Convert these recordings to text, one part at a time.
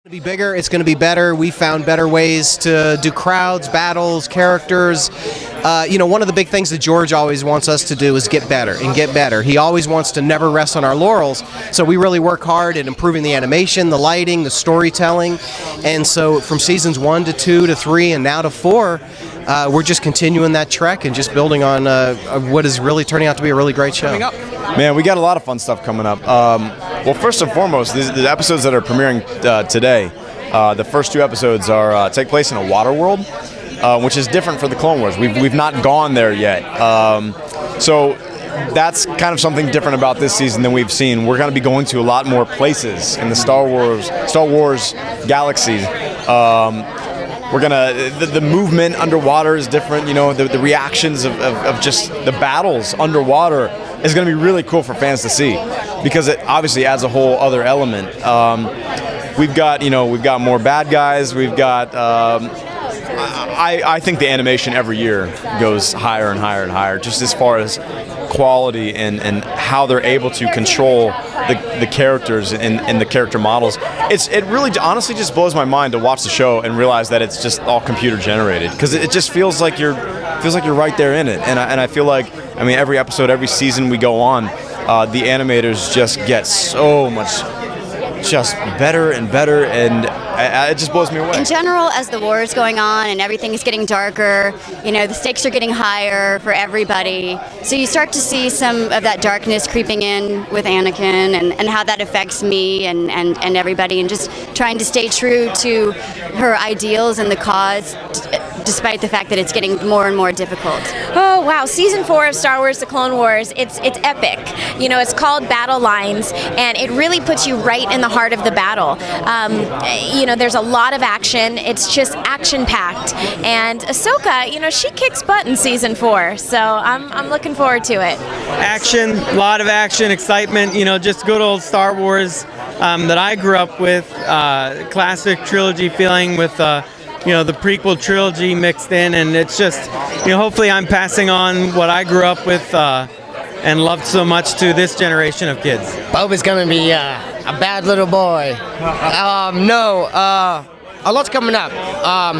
To be bigger, it's going to be better. We found better ways to do crowds, battles, characters. One of the big things that George always wants us to do is get better and get better. He always wants to never rest on our laurels, so we really work hard at improving the animation, the lighting, the storytelling. And so from seasons 1 to 2 to 3 and now to 4, we're just continuing that trek and just building on what is really turning out to be a really great show. Man, we got a lot of fun stuff coming up. Well, first and foremost, the episodes that are premiering today, the first 2 episodes take place in a water world, which is different for the Clone Wars. We've not gone there yet. So that's kind of something different about this season than we've seen. We're going to be going to a lot more places in the Star Wars galaxy. The movement underwater is different. The reactions of just the battles underwater is going to be really cool for fans to see, because it obviously adds a whole other element. We've got more bad guys. We've got. I think the animation every year goes higher and higher and higher, just as far as quality and how they're able to control the characters and the character models. It really honestly just blows my mind to watch the show and realize that it's just all computer generated, because it just feels like you're right there in it. And I feel like, every episode, every season we go on, the animators just get so much just better and better, and it just blows me away. In general, as the war is going on and everything is getting darker, the stakes are getting higher for everybody. So you start to see some of that darkness creeping in with Anakin and how that affects me and everybody, and just trying to stay true to her ideals and the cause, despite the fact that it's getting more and more difficult. Oh wow, season 4 of Star Wars: The Clone Wars, it's epic. It's called Battle Lines, and it really puts you right in the heart of the battle. There's a lot of action. It's just action-packed, and Ahsoka, she kicks butt in season 4, so I'm looking forward to it. Action, a lot of action, excitement, just good old Star Wars that I grew up with, classic trilogy feeling with the prequel trilogy mixed in, and it's just, hopefully I'm passing on what I grew up with and loved so much to this generation of kids. Boba's gonna be a bad little boy. A lot's coming up.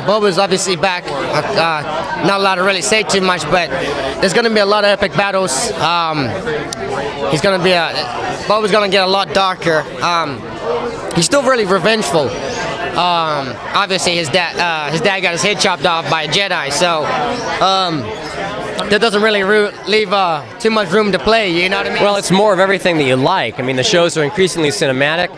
Boba's obviously back. Not allowed to really say too much, but there's gonna be a lot of epic battles. Boba's gonna get a lot darker. He's still really revengeful. Obviously his dad got his head chopped off by a Jedi, so that doesn't really leave too much room to play, you know what I mean? Well, it's more of everything that you like. The shows are increasingly cinematic.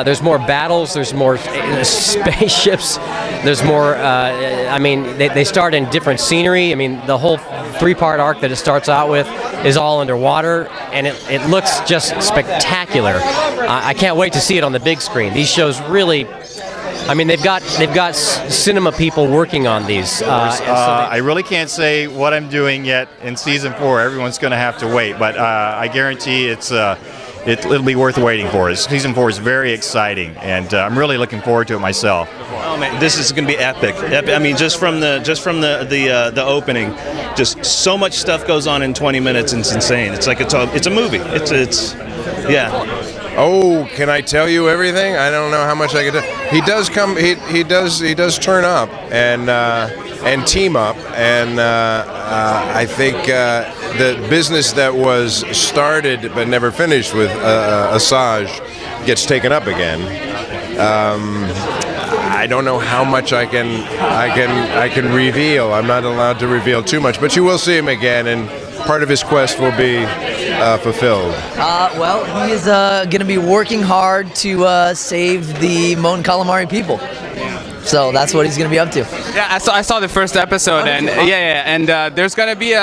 There's more battles, there's more spaceships, there's more, they start in different scenery. The whole 3-part arc that it starts out with is all underwater, and it looks just spectacular. I can't wait to see it on the big screen. These shows really, they've got cinema people working on these. I really can't say what I'm doing yet in season 4. Everyone's going to have to wait, but I guarantee it'll be worth waiting for. Season 4 is very exciting, and I'm really looking forward to it myself. Oh man, this is going to be epic. Just from the opening, just so much stuff goes on in 20 minutes. It's insane. It's like it's a movie. It's yeah. Oh, can I tell you everything? I don't know how much I can tell. He does come. He does turn up and team up, and I think the business that was started but never finished with Asajj gets taken up again. I don't know how much I can reveal. I'm not allowed to reveal too much, but you will see him again, and part of his quest will be fulfilled. He is going to be working hard to save the Mon Calamari people. So that's what he's going to be up to. Yeah, I saw the first episode, and there's going to be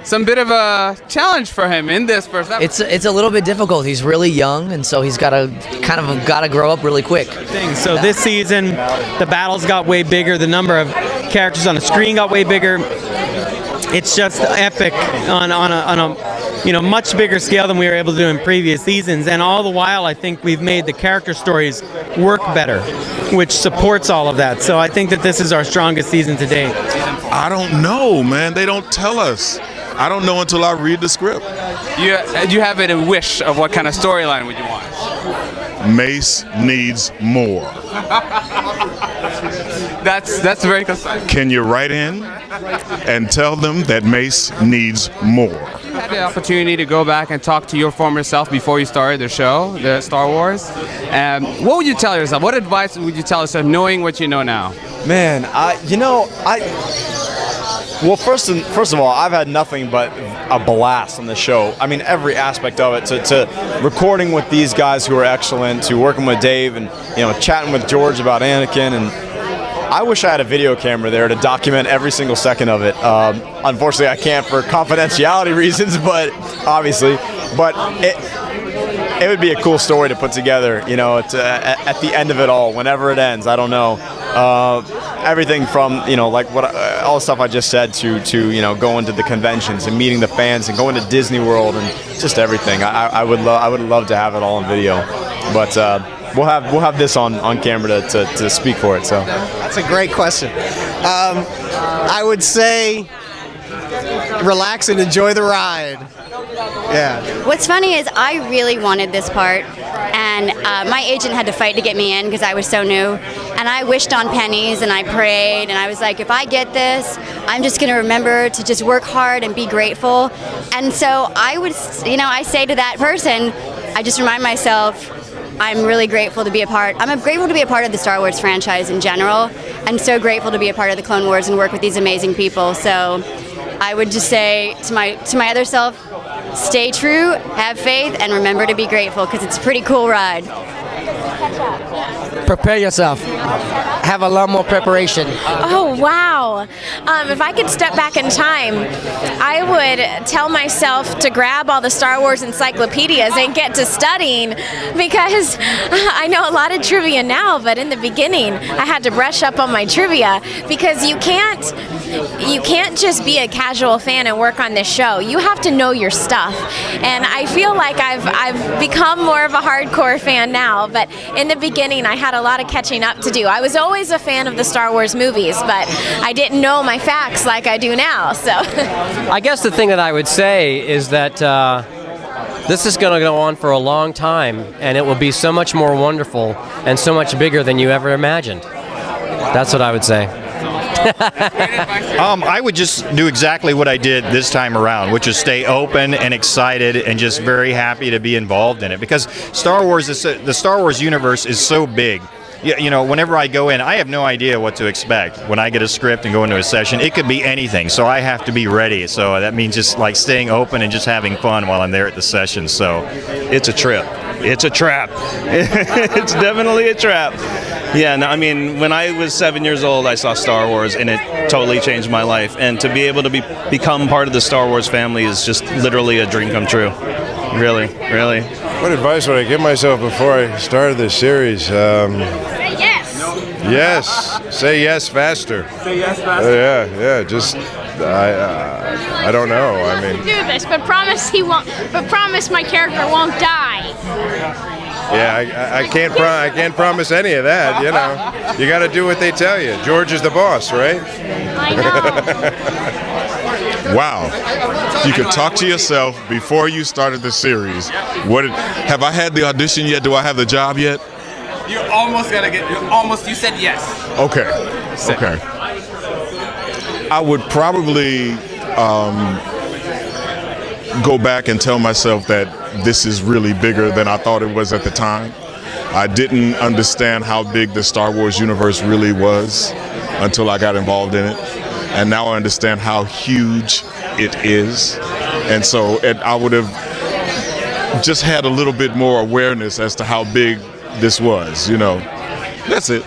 some bit of a challenge for him in this first episode. It's a little bit difficult. He's really young, and so he's got to grow up really quick. So this season, the battles got way bigger. The number of characters on the screen got way bigger. It's just epic on a much bigger scale than we were able to do in previous seasons, and all the while I think we've made the character stories work better, which supports all of that. So I think that this is our strongest season to date. I don't know, man. They don't tell us. I don't know until I read the script. Do you have a wish of what kind of storyline would you want? Mace needs more. That's very concise. Can you write in and tell them that Mace needs more? You had the opportunity to go back and talk to your former self before you started the show, the Star Wars. What would you tell yourself? What advice would you tell yourself, knowing what you know now? Man, well, first of all, I've had nothing but a blast on the show. I mean, every aspect of it, to recording with these guys who are excellent, to working with Dave, and chatting with George about Anakin. And I wish I had a video camera there to document every single second of it. Unfortunately, I can't for confidentiality reasons, but it would be a cool story to put together. At the end of it all, whenever it ends, I don't know. Everything from like all the stuff I just said to going to the conventions and meeting the fans and going to Disney World and just everything. I would love to have it all on video, but we'll have this on camera to speak for it. So that's a great question. I would say relax and enjoy the ride. Yeah. What's funny is I really wanted this part, and my agent had to fight to get me in because I was so new. And I wished on pennies, and I prayed, and I was like, if I get this, I'm just going to remember to just work hard and be grateful. And so I would, I say to that person, I just remind myself, I'm really grateful to be a part. I'm grateful to be a part of the Star Wars franchise in general, and so grateful to be a part of the Clone Wars and work with these amazing people. So I would just say to my other self, stay true, have faith, and remember to be grateful, because it's a pretty cool ride. Prepare yourself. Have a lot more preparation. Oh, wow. If I could step back in time, I would tell myself to grab all the Star Wars encyclopedias and get to studying, because I know a lot of trivia now, but in the beginning, I had to brush up on my trivia, because you can't just be a casual fan and work on this show. You have to know your stuff. And I feel like I've become more of a hardcore fan now, but in the beginning, I had a lot of catching up to do. I was always a fan of the Star Wars movies, but I didn't know my facts like I do now, so. I guess the thing that I would say is that this is going to go on for a long time, and it will be so much more wonderful and so much bigger than you ever imagined. That's what I would say. I would just do exactly what I did this time around, which is stay open and excited and just very happy to be involved in it, because the Star Wars universe is so big. Whenever I go in, I have no idea what to expect. When I get a script and go into a session, it could be anything, so I have to be ready. So that means just like staying open and just having fun while I'm there at the session. So it's a trip. It's a trap. It's definitely a trap. Yeah, no, I mean, when I was 7 years old, I saw Star Wars, and it totally changed my life. And to be able to become part of the Star Wars family is just literally a dream come true. Really, really. What advice would I give myself before I started this series? Say yes. Yes. Say yes faster. Say yes faster. Yeah. Just I don't know. I mean, Do this, but promise he won't. But promise my character won't die. Yeah, I can't promise any of that. You got to do what they tell you. George is the boss, right? I know. Wow. You could talk to yourself before you started the series. Have I had the audition yet? Do I have the job yet? You almost gotta get. You said yes. Okay. Okay. I would probably go back and tell myself that this is really bigger than I thought it was at the time. I didn't understand how big the Star Wars universe really was until I got involved in it. And now I understand how huge it is. And so I would have just had a little bit more awareness as to how big this was, That's it.